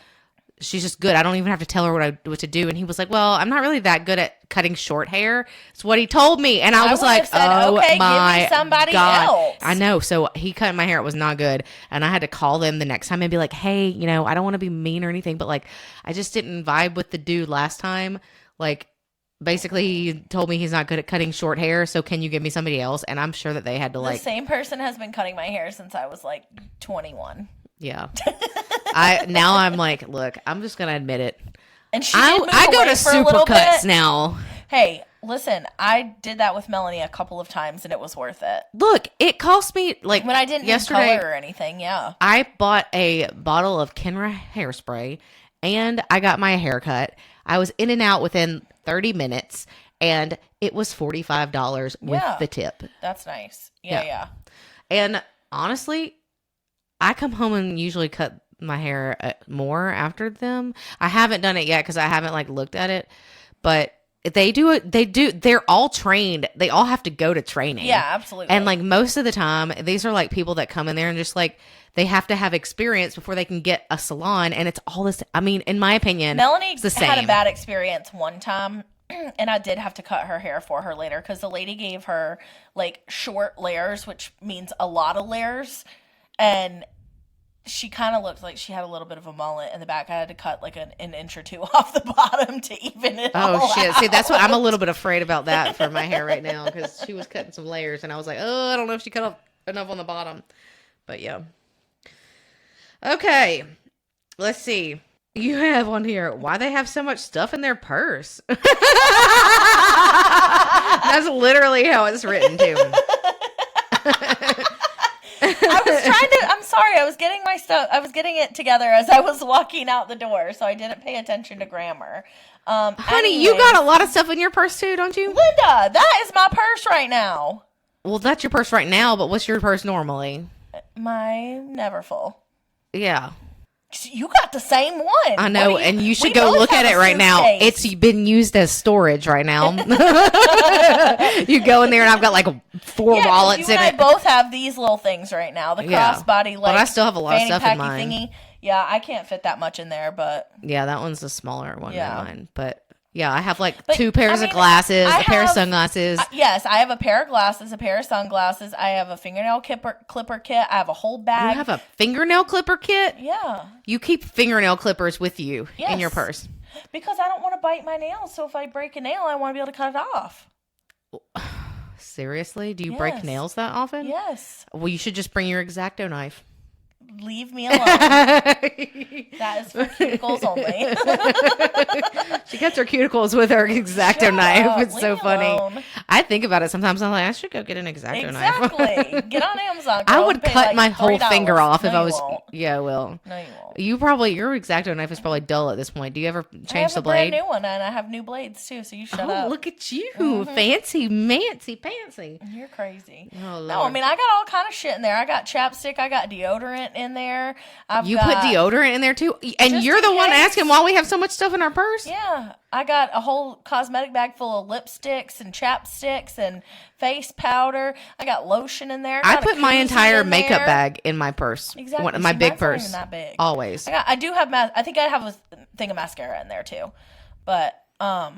A: she's just good. I don't even have to tell her what to do. And he was like, well, I'm not really that good at cutting short hair. It's what he told me. And I was like,
B: said,
A: oh
B: okay,
A: my
B: give me somebody
A: God.
B: else.
A: I know. So he cut my hair. It was not good. And I had to call them the next time and be like, hey, you know, I don't want to be mean or anything, but like, I just didn't vibe with the dude last time. Like, basically he told me he's not good at cutting short hair. So can you give me somebody else? And I'm sure that they had to
B: The same person has been cutting my hair since I was like 21.
A: Yeah. I'm like, look, I'm just gonna admit it.
B: And
A: I go to Supercuts now.
B: Hey, listen, I did that with Melanie a couple of times and it was worth it.
A: Look, it cost me like
B: when I didn't
A: yesterday
B: need color or anything. Yeah,
A: I bought a bottle of Kenra hairspray and I got my hair cut. I was in and out within 30 minutes and it was $45 with the tip.
B: That's nice. Yeah.
A: And honestly, I come home and usually cut my hair more after them. I haven't done it yet because I haven't like looked at it, but they do it. They're all trained. They all have to go to training.
B: Yeah, absolutely.
A: And like most of the time, these are like people that come in there and just like they have to have experience before they can get a salon. And it's all this. I mean, in my opinion,
B: Melanie
A: it's the same.
B: had a bad experience one time. And I did have to cut her hair for her later because the lady gave her like short layers, which means a lot of layers. And she kind of looked like she had a little bit of a mullet in the back. I had to cut like an inch or two off the bottom to even it all out.
A: See, that's what I'm a little bit afraid about that for my hair right now because she was cutting some layers and I was like, oh, I don't know if she cut off enough on the bottom. But yeah. Okay. Let's see. You have on here, why they have so much stuff in their purse. That's literally how it's written too.
B: I'm sorry, I was getting my stuff, I was getting it together as I was walking out the door, so I didn't pay attention to grammar.
A: Honey, you got a lot of stuff in your purse too, don't you?
B: Linda, that is my purse right now.
A: Well, that's your purse right now, but what's your purse normally?
B: My never full.
A: Yeah.
B: You got the same one.
A: I know, and you should go look at it right now. It's been used as storage right now. You go in there, and I've got like 4 wallets in it.
B: I both have these little things right now. The crossbody, like,
A: but I still have a lot of stuff in mine.
B: Thingy. Yeah, I can't fit that much in there, but
A: yeah, that one's a smaller one than mine. But yeah, I have like 2 pairs of glasses, a pair of sunglasses.
B: Yes, I have a pair of glasses, a pair of sunglasses. I have a fingernail clipper kit. I have a whole bag.
A: You have a fingernail clipper kit?
B: Yeah.
A: You keep fingernail clippers with you in your purse.
B: Because I don't want to bite my nails. So if I break a nail, I want to be able to cut it off.
A: Seriously? Do you break nails that often?
B: Yes.
A: Well, you should just bring your X-Acto knife.
B: Leave me alone. That is for cuticles only.
A: She cuts her cuticles with her X-Acto knife. It's so funny.
B: Alone.
A: I think about it sometimes. I'm like, I should go get an X-Acto knife.
B: Exactly. Get on Amazon.
A: I would cut my whole finger off if I was.
B: Won't.
A: Yeah, I will.
B: No, you won't.
A: Your X-Acto knife is probably dull at this point. Do you ever change the blade?
B: I have a brand new one, and I have new blades too. So you shut up.
A: Look at you, fancy, mancy, pantsy.
B: You're crazy.
A: Oh, Lord.
B: No, I mean I got all kind of shit in there. I got chapstick. I got deodorant in there.
A: You put deodorant in there too, and you're the one asking why we have so much stuff in our purse.
B: Yeah, I got a whole cosmetic bag full of lipsticks and chapsticks and face powder. I got lotion in there.
A: I put my entire makeup bag in my purse.
B: Exactly.
A: My big purse.
B: Not even that big.
A: Always.
B: I do have. I think I have a thing of mascara in there too, but I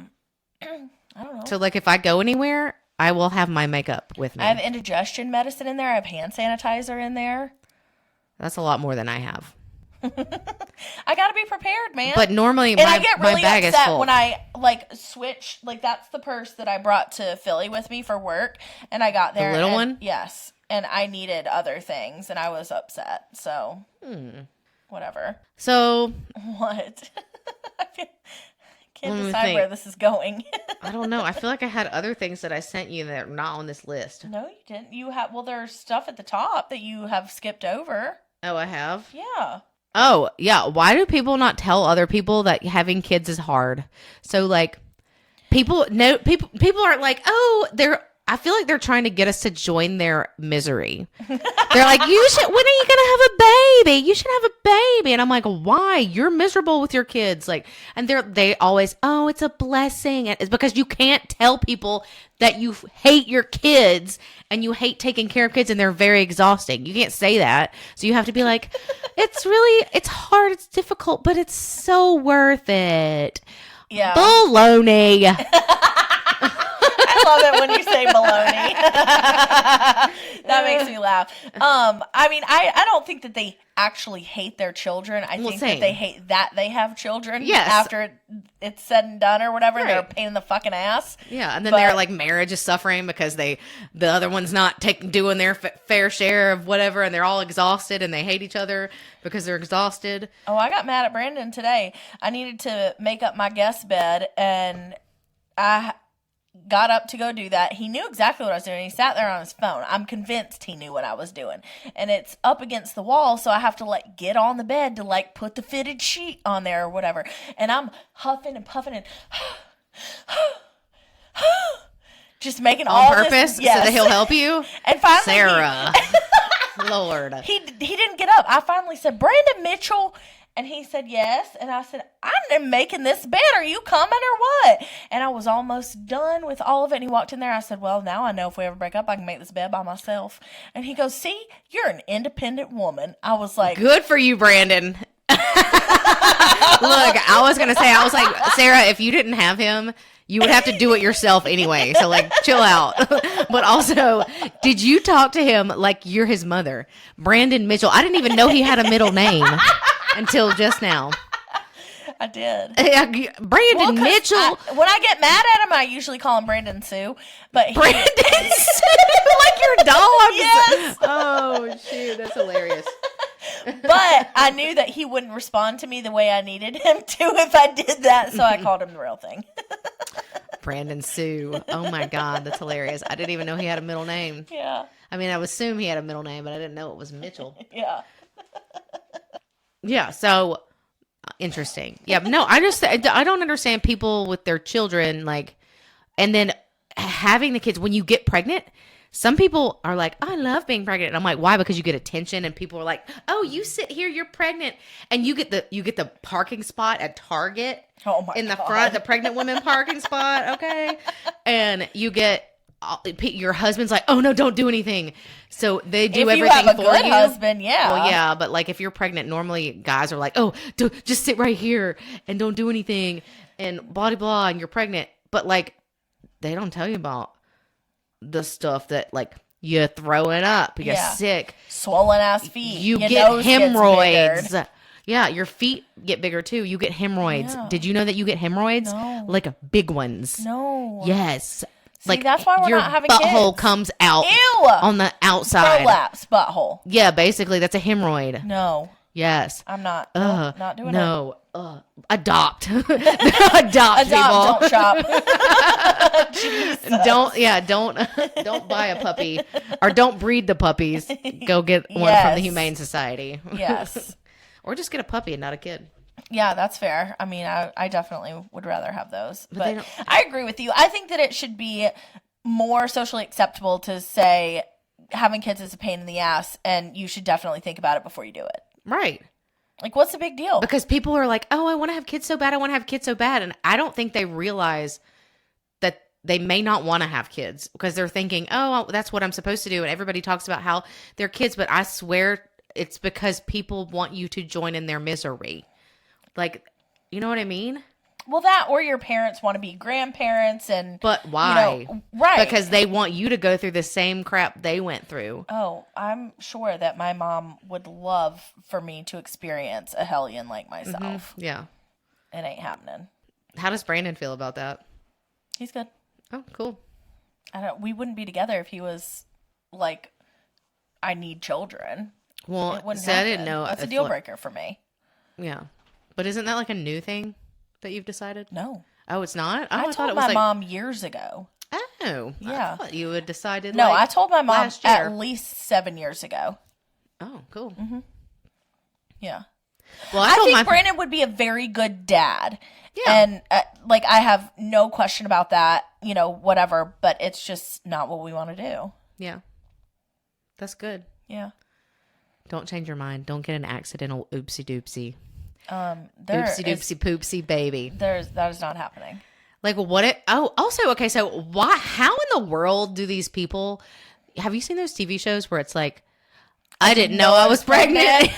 B: don't know.
A: So like, if I go anywhere, I will have my makeup with me.
B: I have indigestion medicine in there. I have hand sanitizer in there.
A: That's a lot more than I have.
B: I gotta be prepared, man.
A: But normally,
B: I get really
A: my bag is full.
B: when I like switch. Like that's the purse that I brought to Philly with me for work, and I got there.
A: The little one?
B: Yes, and I needed other things, and I was upset. So, whatever.
A: So
B: what? I can't decide where this is going.
A: I don't know. I feel like I had other things that I sent you that are not on this list.
B: No, you didn't. You have there's stuff at the top that you have skipped over.
A: Oh, I have?
B: Yeah.
A: Oh, yeah. Why do people not tell other people that having kids is hard? So like people aren't like, "Oh, I feel like they're trying to get us to join their misery." They're like, when are you going to have a baby? You should have a baby. And I'm like, why? You're miserable with your kids. Like, and they always, oh, it's a blessing. And it's because you can't tell people that you hate your kids and you hate taking care of kids and they're very exhausting. You can't say that. So you have to be like, it's hard. It's difficult, but it's so worth it.
B: Yeah.
A: Baloney.
B: I love it when you say baloney. That makes me laugh. I mean, I don't think that they actually hate their children. I think that they hate that they have children after it's said and done or whatever. Right. And they're a pain in the fucking ass.
A: Yeah, and then their like marriage is suffering because the other one's not doing their fair share of whatever, and they're all exhausted and they hate each other because they're exhausted.
B: Oh, I got mad at Brandon today. I needed to make up my guest bed, and I got up to go do that. He knew exactly what I was doing. He sat there on his phone. I'm convinced he knew what I was doing. And it's up against the wall, so I have to like get on the bed to like put the fitted sheet on there or whatever. And I'm huffing and puffing and just making all
A: on purpose
B: this,
A: so that he'll help you.
B: And finally,
A: Sarah, Lord,
B: he didn't get up. I finally said, Brandon Mitchell. And he said, yes. And I said, I'm making this bed. Are you coming or what? And I was almost done with all of it. And he walked in there. I said, well, now I know if we ever break up, I can make this bed by myself. And he goes, see, you're an independent woman. I was like,
A: good for you, Brandon. Look, I was going to say, I was like, Sarah, if you didn't have him, you would have to do it yourself anyway. So like, chill out. But also, did you talk to him like you're his mother? Brandon Mitchell. I didn't even know he had a middle name. Until just now.
B: I did.
A: Brandon Mitchell.
B: When I get mad at him, I usually call him Brandon Sue. But
A: Brandon Sue? Like your dog?
B: Yes.
A: Oh, shoot. That's hilarious.
B: But I knew that he wouldn't respond to me the way I needed him to if I did that, so I called him the real thing.
A: Brandon Sue. Oh, my God. That's hilarious. I didn't even know he had a middle name.
B: Yeah.
A: I mean, I would assume he had a middle name, but I didn't know it was Mitchell.
B: Yeah.
A: Yeah, so interesting. Yeah, no, I don't understand people with their children, like, and then having the kids when you get pregnant. Some people are like, I love being pregnant. And I'm like, why? Because you get attention, and people are like, oh, you sit here, you're pregnant, and you get the parking spot at Target.
B: Oh my
A: in the
B: God.
A: front, the pregnant women parking spot, okay, and you get. Your husband's like, oh no, don't do anything. So they do everything for you. If you have a good
B: husband, yeah.
A: Well, yeah, but like if you're pregnant, normally guys are like, oh, just sit right here and don't do anything and blah blah blah, and you're pregnant. But like, they don't tell you about the stuff that like you're throwing up, you're sick,
B: swollen ass feet,
A: you get hemorrhoids. Yeah, your feet get bigger too. You get hemorrhoids. Yeah. Did you know that you get hemorrhoids?
B: No.
A: Like big ones.
B: No.
A: Yes.
B: See, like that's why we're not having
A: kids.
B: Your
A: butthole comes out on the outside.
B: Prolapse butthole.
A: Yeah, basically that's a hemorrhoid.
B: No.
A: Yes.
B: I'm not. Not doing it.
A: No. Adopt. Adopt people.
B: Don't shop.
A: Don't buy a puppy or don't breed the puppies. Go get one from the Humane Society.
B: Yes.
A: Or just get a puppy and not a kid.
B: Yeah, that's fair. I mean, I definitely would rather have those. But I agree with you. I think that it should be more socially acceptable to say having kids is a pain in the ass, and you should definitely think about it before you do it.
A: Right.
B: Like, what's the big deal?
A: Because people are like, oh, I want to have kids so bad. I want to have kids so bad. And I don't think they realize that they may not want to have kids because they're thinking, oh, that's what I'm supposed to do. And everybody talks about how they're kids, but I swear it's because people want you to join in their misery. Like, you know what I mean?
B: Well, that or your parents want to be grandparents and...
A: But why?
B: You know, right.
A: Because they want you to go through the same crap they went through.
B: Oh, I'm sure that my mom would love for me to experience a hellion like myself.
A: Mm-hmm. Yeah.
B: It ain't happening.
A: How does Brandon feel about that?
B: He's good.
A: Oh, cool.
B: We wouldn't be together if he was like, I need children.
A: Well, I didn't know.
B: That's a deal breaker for me.
A: Yeah. But isn't that like a new thing that you've decided?
B: No.
A: Oh, it's not?
B: I told my mom years ago.
A: Oh.
B: Yeah.
A: I thought you had decided
B: No, I told my mom
A: last year.
B: at least 7 years ago.
A: Oh, cool.
B: Mm-hmm. Yeah.
A: Well,
B: I
A: told
B: think Brandon would be a very good dad. Yeah. And, like, I have no question about that, you know, whatever. But it's just not what we want to do.
A: Yeah. That's good.
B: Yeah.
A: Don't change your mind. Don't get an accidental oopsie doopsie. Oopsie doopsie poopsie baby.
B: That is not happening.
A: Like, also, okay, so how in the world do these people, have you seen those TV shows where it's like, I didn't know I was pregnant?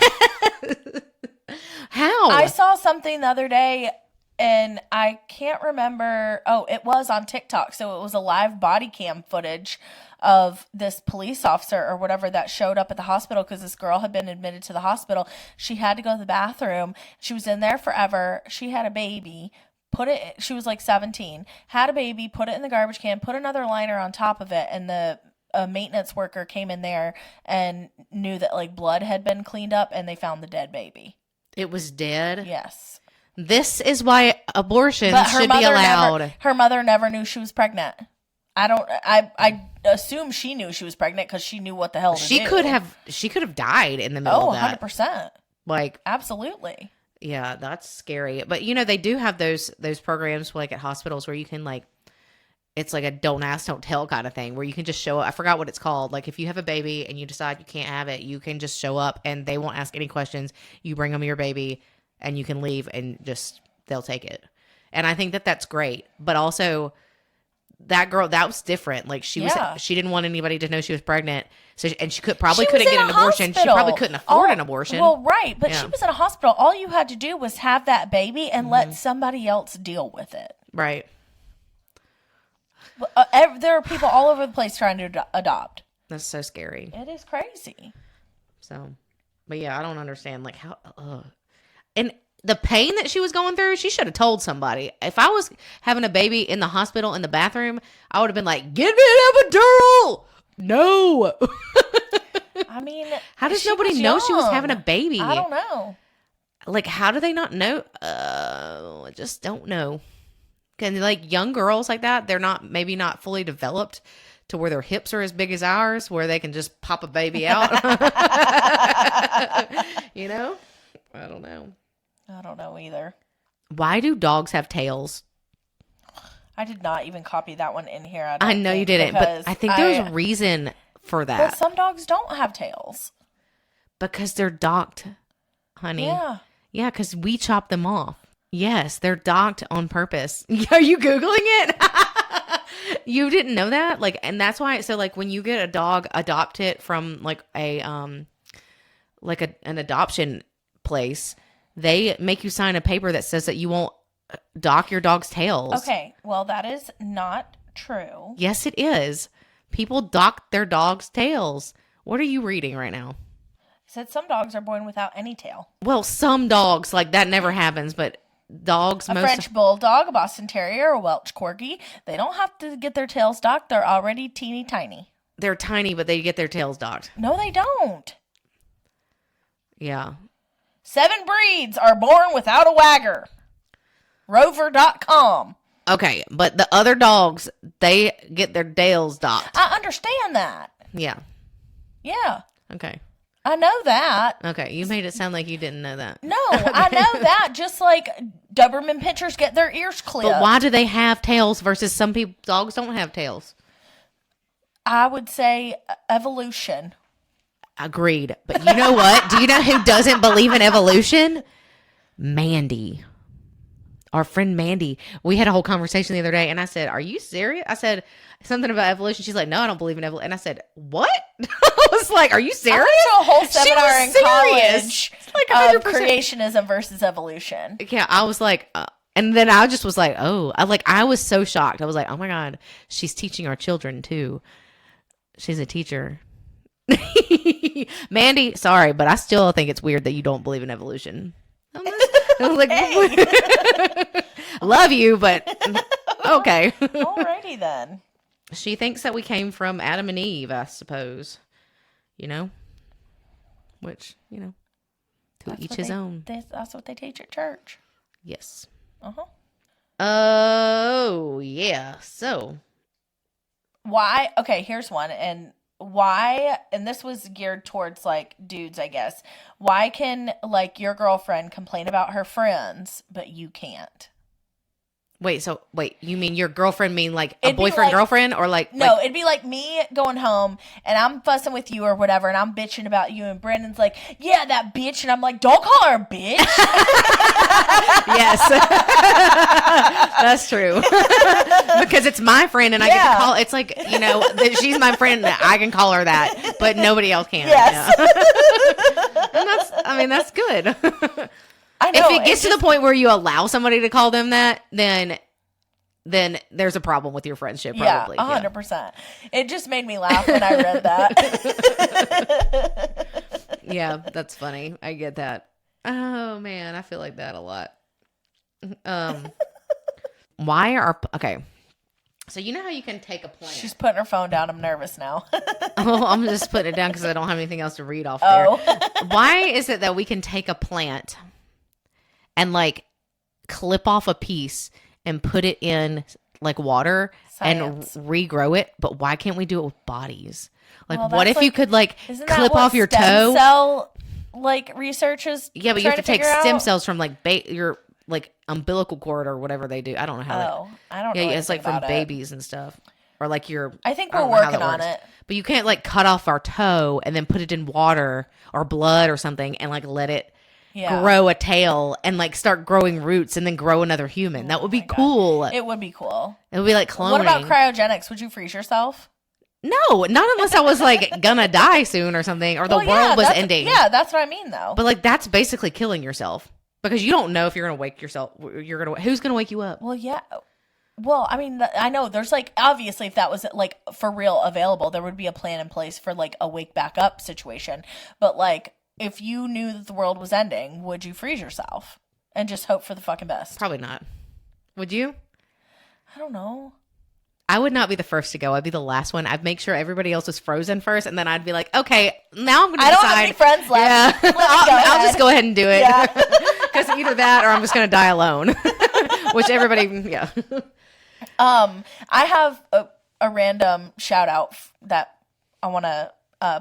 A: How?
B: I saw something the other day, and I can't remember. Oh, it was on TikTok. So it was a live body cam footage of this police officer or whatever that showed up at the hospital because this girl had been admitted to the hospital. She had to go to the bathroom. She was in there forever. She had a baby. She was like 17, had a baby, put it in the garbage can, put another liner on top of it, and the maintenance worker came in there and knew that like blood had been cleaned up, and they found the dead baby.
A: It was dead?
B: Yes.
A: This is why abortion should be allowed.
B: Her mother never knew she was pregnant. I assume she knew she was pregnant because she knew what the hell to do.
A: She could have died in the middle of that.
B: 100%.
A: Like,
B: absolutely.
A: Yeah, that's scary. But, you know, they do have those programs like at hospitals where you can like, it's like a don't ask, don't tell kind of thing where you can just show up. I forgot what it's called. Like if you have a baby and you decide you can't have it, you can just show up and they won't ask any questions. You bring them your baby and you can leave and just, they'll take it. And I think that that's great. But also that girl, that was different. Like she didn't want anybody to know she was pregnant. So, and she couldn't get an abortion. She probably couldn't afford an abortion.
B: Well, right. But she was in a hospital. All you had to do was have that baby and let somebody else deal with it.
A: Right.
B: There are people all over the place trying to adopt.
A: That's so scary.
B: It is crazy.
A: So, but yeah, I don't understand like how, and the pain that she was going through, she should have told somebody. If I was having a baby in the hospital in the bathroom, I would have been like, "Give me an epidural." No.
B: I mean,
A: how does nobody know she was having a baby?
B: I don't know.
A: Like, how do they not know? I just don't know. Can like young girls like that, they're maybe not fully developed to where their hips are as big as ours, where they can just pop a baby out. You know? I don't know.
B: I don't know either.
A: Why do dogs have tails?
B: I did not even copy that one in here.
A: I know you didn't, but I think there's a reason for that.
B: But some dogs don't have tails.
A: Because they're docked, honey.
B: Yeah.
A: Yeah, because we chop them off. Yes, they're docked on purpose. Are you Googling it? You didn't know that? Like, and that's why, so like when you get a dog, adopt it from like an adoption place, they make you sign a paper that says that you won't dock your dog's tails.
B: Okay, well, that is not true.
A: Yes, it is. People dock their dog's tails. What are you reading right now?
B: It said some dogs are born without any tail.
A: Well, some dogs, like that never happens, but dogs,
B: a French bulldog, a Boston terrier, a Welsh corgi, they don't have to get their tails docked. They're already teeny tiny.
A: They're tiny, but they get their tails docked.
B: No, they don't.
A: Yeah.
B: 7 breeds are born without a wagger. Rover.com.
A: Okay, but the other dogs, they get their tails docked.
B: I understand that.
A: Yeah.
B: Yeah.
A: Okay.
B: I know that.
A: Okay, you made it sound like you didn't know that.
B: No, I know that. Just like Doberman pinchers get their ears clipped.
A: But why do they have tails versus some people? Dogs don't have tails.
B: I would say evolution.
A: Agreed. But you know what? Do you know who doesn't believe in evolution? Mandy. Our friend Mandy. We had a whole conversation the other day, and I said, "Are you serious?" I said something about evolution. She's like, "No, I don't believe in evolution." And I said, "What?" I was like, "Are you serious?"
B: I went to a whole seminar in college
A: like
B: of creationism versus evolution.
A: Yeah, I was like, and then I just was like, "Oh," I was so shocked. I was like, "Oh my God, she's teaching our children too. She's a teacher." Mandy, sorry, but I still think it's weird that you don't believe in evolution. I was like, love you, but okay.
B: Alrighty then.
A: She thinks that we came from Adam and Eve, I suppose. You know? Which, you know, to each his own.
B: That's what they teach at church.
A: Yes.
B: Uh-huh.
A: Oh, yeah. So.
B: Why? Okay, here's one. And why, and this was geared towards like dudes, I guess. Why can like your girlfriend complain about her friends, but you can't?
A: Wait, you mean your girlfriend mean like a
B: It'd be
A: boyfriend,
B: like-
A: girlfriend, or like
B: No,
A: like,
B: it'd be like me going home and I'm fussing with you or whatever, and I'm bitching about you, and Brandon's like, yeah, that bitch, and I'm like, don't call her a bitch.
A: yes, that's true. Because it's my friend and I get
B: Yeah.
A: to call. It's like, you know, that she's my friend. And I can call her that, but nobody else can.
B: Yes.
A: Yeah. And that's good.
B: I know.
A: If it gets to the point where you allow somebody to call them that, then there's a problem with your friendship. Probably.
B: Yeah, 100%. It just made me laugh when I read that.
A: Yeah, that's funny. I get that. Oh man, I feel like that a lot. Okay. So you know how you can take a plant.
B: She's putting her phone down. I'm nervous now.
A: Oh, I'm just putting it down because I don't have anything else to read off there.
B: Oh.
A: Why is it that we can take a plant and like clip off a piece and put it in like water
B: Science.
A: and regrow it, but why can't we do it with bodies? Like,
B: Well,
A: what
B: that's
A: if you
B: like-
A: could like
B: Isn't that
A: clip
B: what
A: off your
B: stem
A: toe?
B: cell like research is?
A: Yeah, but you have to take
B: figure
A: stem
B: out?
A: cells from like your like umbilical cord or whatever they do. I don't know how.
B: Oh, I don't know.
A: Yeah, it's like
B: anything
A: from
B: about it.
A: babies and stuff, or like your.
B: I think
A: I
B: we're
A: don't know how
B: working
A: that
B: on
A: works.
B: it.
A: But you can't like cut off our toe and then put it in water or blood or something and like let it
B: Yeah.
A: grow a tail and like start growing roots and then grow another human. That would be
B: my God.
A: cool.
B: It would be cool.
A: It would be like cloning.
B: What about cryogenics? Would you freeze yourself?
A: No, not unless I was like gonna die soon or something, or the
B: Well, yeah,
A: world was
B: that's-
A: ending.
B: Yeah, that's what I mean, though.
A: But like that's basically killing yourself because you don't know if you're gonna wake yourself. Who's gonna wake you up?
B: Well, yeah. Well, I mean, I know there's like, obviously, if that was like for real available, there would be a plan in place for like a wake back up situation. But like, if you knew that the world was ending, would you freeze yourself and just hope for the fucking best?
A: Probably not. Would you?
B: I don't know.
A: I would not be the first to go. I'd be the last one. I'd make sure everybody else was frozen first, and then I'd be like, okay, now I'm going to
B: I
A: decide.
B: don't have any friends left.
A: Yeah,
B: Let me go
A: I'll just
B: ahead.
A: go ahead and do it.
B: Yeah.
A: Because either that or I'm just going to die alone. Which everybody, yeah.
B: I have a random shout out that I want to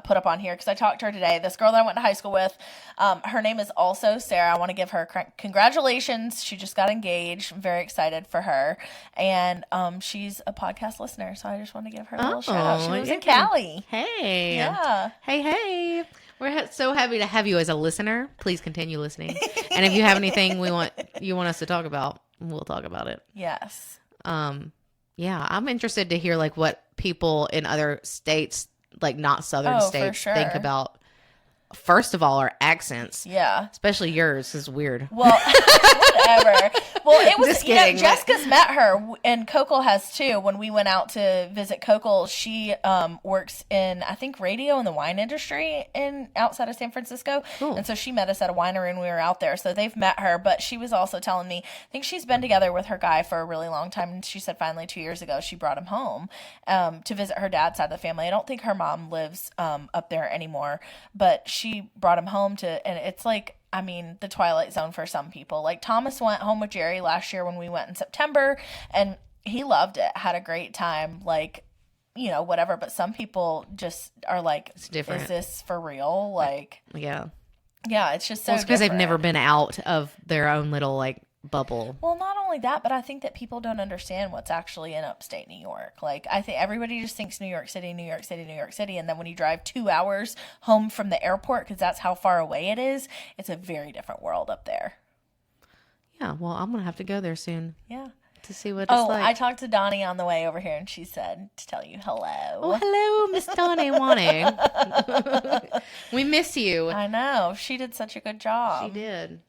B: put up on here because I talked to her today. This girl that I went to high school with, her name is also Sarah. I want to give her congratulations. She just got engaged. I'm very excited for her. And she's a podcast listener, so I just want to give her a little shout out. She lives in Cali.
A: Hey.
B: Yeah.
A: Hey. We're so happy to have you as a listener. Please continue listening. And if you have anything you want us to talk about, we'll talk about it.
B: Yes.
A: Yeah, I'm interested to hear like what people in other states, like not southern
B: Oh, for
A: states,
B: sure.
A: think about. First of all, our accents,
B: Yeah.
A: especially yours, is weird.
B: Well, whatever. Well, it was,
A: Just kidding.
B: Jessica's met her, and Kokol has too. When we went out to visit Kokol, she works in, I think, radio in the wine industry outside of San Francisco.
A: Cool.
B: And so she met us at a winery when we were out there. So they've met her, but she was also telling me, I think she's been together with her guy for a really long time. And she said finally 2 years ago, she brought him home to visit her dad's side of the family. I don't think her mom lives up there anymore, but she brought him home and it's like, I mean, the Twilight Zone for some people. Like Thomas went home with Jerry last year when we went in September, and he loved it, had a great time, like, you know, whatever. But some people just are like,
A: It's different.
B: Is this for real? Like,
A: Yeah.
B: yeah, it's just so
A: Well, it's because they've
B: different.
A: never been out of their own little like bubble.
B: Well, not only that, but I think that people don't understand what's actually in upstate New York. Like, I think everybody just thinks New York City, New York City, New York City. And then when you drive 2 hours home from the airport, because that's how far away it is, it's a very different world up there.
A: Yeah, well, I'm gonna have to go there soon
B: Yeah.
A: to see what it's
B: Oh,
A: like.
B: I talked to Donnie on the way over here, and she said to tell you hello.
A: Oh, hello, Miss Donnie Wanning. We miss you.
B: I know. She did such a good job.
A: She did.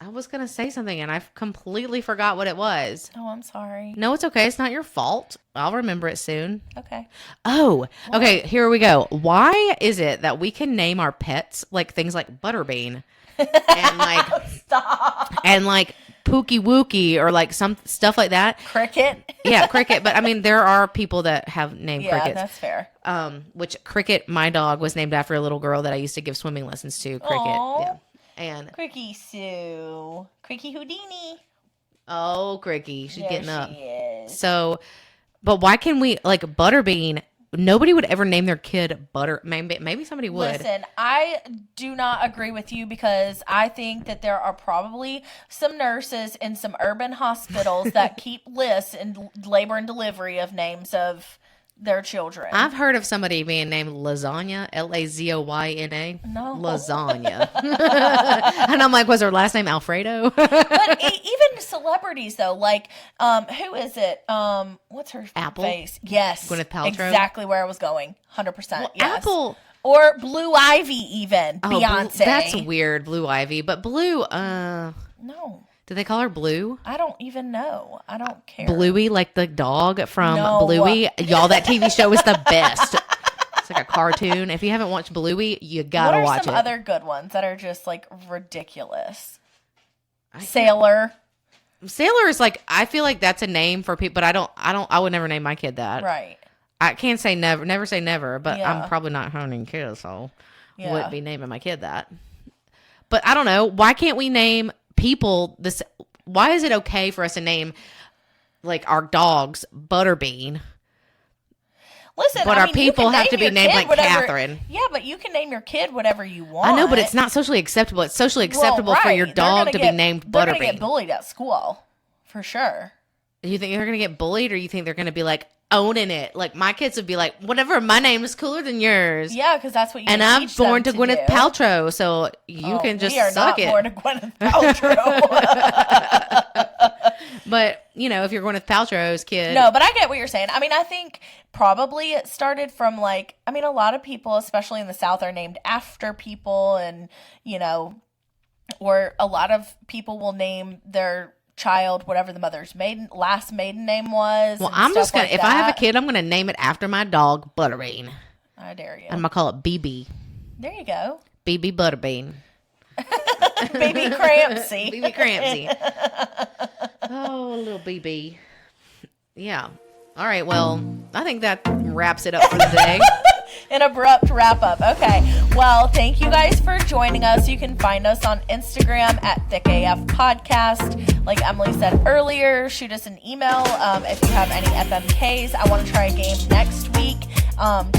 A: I was gonna say something and I completely forgot what it was.
B: Oh, I'm sorry.
A: No, it's okay. It's not your fault. I'll remember it soon.
B: Okay.
A: Oh, okay. Here we go. Why is it that we can name our pets like things like Butterbean and like
B: Stop.
A: and like Pookie Wookie or like some stuff like that?
B: Cricket.
A: Yeah, Cricket. But I mean, there are people that have named
B: Yeah,
A: crickets.
B: that's fair.
A: Which Cricket, my dog, was named after a little girl that I used to give swimming lessons to. Cricket.
B: Aw.
A: Yeah. And
B: Cricky Sue. Cricky Houdini.
A: oh, Cricky, she's
B: There
A: getting up.
B: she is.
A: So, but why can we like Butterbean? nobody would ever name their kid Butter. Maybe somebody would.
B: Listen, I do not agree with you because I think that there are probably some nurses in some urban hospitals that keep lists in labor and delivery of names of their children.
A: I've heard of somebody being named Lasagna, Lazyna.
B: No.
A: Lasagna. And I'm like, was her last name Alfredo?
B: But even celebrities, though, like, who is it? What's her
A: Apple?
B: face? Yes.
A: Gwyneth Paltrow?
B: Exactly where I was going. 100%.
A: Well,
B: Yes.
A: Apple.
B: Or Blue Ivy, even.
A: Oh,
B: Beyonce.
A: That's weird, Blue Ivy. But Blue,
B: No.
A: did they call her Blue?
B: I don't even know. I don't care.
A: Bluey, like the dog from
B: No.
A: Bluey. Y'all, that TV show is the best. It's like a cartoon. If you haven't watched Bluey, you gotta watch
B: What are
A: it.
B: some other good ones that are just, like, ridiculous? Sailor.
A: Sailor is like, I feel like that's a name for people, but I would never name my kid that.
B: Right.
A: I can't say never say never, but
B: Yeah.
A: I'm probably not having kids, so
B: Yeah.
A: wouldn't be naming my kid that. But I don't know. Why can't we name people this? Why is it okay for us to name like our dogs Butterbean?
B: Listen,
A: But
B: I
A: our
B: mean, you
A: people
B: can
A: have
B: name
A: to be
B: your
A: named
B: kid
A: like
B: whatever-
A: Catherine.
B: Yeah, but you can name your kid whatever you want.
A: I know, but it's not socially acceptable. It's socially acceptable for your
B: They're
A: dog
B: gonna
A: to
B: get-
A: be named
B: They're going to get
A: Butterbean.
B: bullied at school, for sure.
A: You think they're going to get bullied, or you think they're going to be like owning it? Like my kids would be like, whatever, my name is cooler than yours.
B: Yeah, because that's what you
A: And I'm
B: teach them
A: born to Gwyneth
B: do.
A: Paltrow, so you can just
B: we are
A: suck
B: not
A: it.
B: born to Gwyneth Paltrow.
A: But, you know, if you're Gwyneth Paltrow's kid.
B: No, but I get what you're saying. I mean, I think probably it started from like, I mean, a lot of people, especially in the South, are named after people and, you know, or a lot of people will name their child whatever the mother's last maiden name was.
A: Well,
B: and
A: I'm just
B: stuff
A: going to,
B: like
A: if I have a
B: that.
A: kid, I'm going to name it after my dog, Butterbean.
B: I dare you.
A: I'm going to call it BB.
B: There you go.
A: BB Butterbean.
B: Baby Crampsy.
A: BB Crampsy. Oh, little BB. Yeah. All right. Well, I think that wraps it up for today.
B: An abrupt wrap up. Okay. Well, thank you guys for joining us. You can find us on Instagram at ThickAF Podcast. Like Emily said earlier, shoot us an email if you have any FMKs. I want to try a game next week,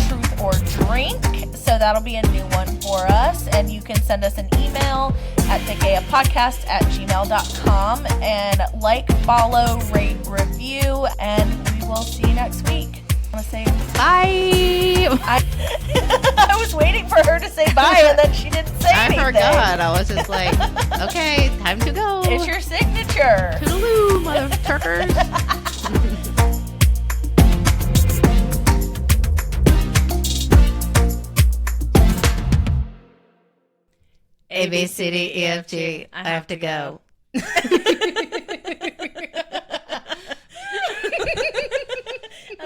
B: Truth or Drink. So that'll be a new one for us. And you can send us an email at thickafpodcast@gmail.com. And like, follow, rate, review. And we will see you next week. I want to say
A: Bye.
B: I was waiting for her to say bye, and then she didn't say anything.
A: I forgot. I was just like, okay, time to go.
B: It's your signature.
A: Toodaloo, mother truckers. A, B, C, D, E, F, G. I have to go.
B: I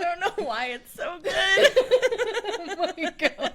B: don't know why it's so good.
A: Oh my God.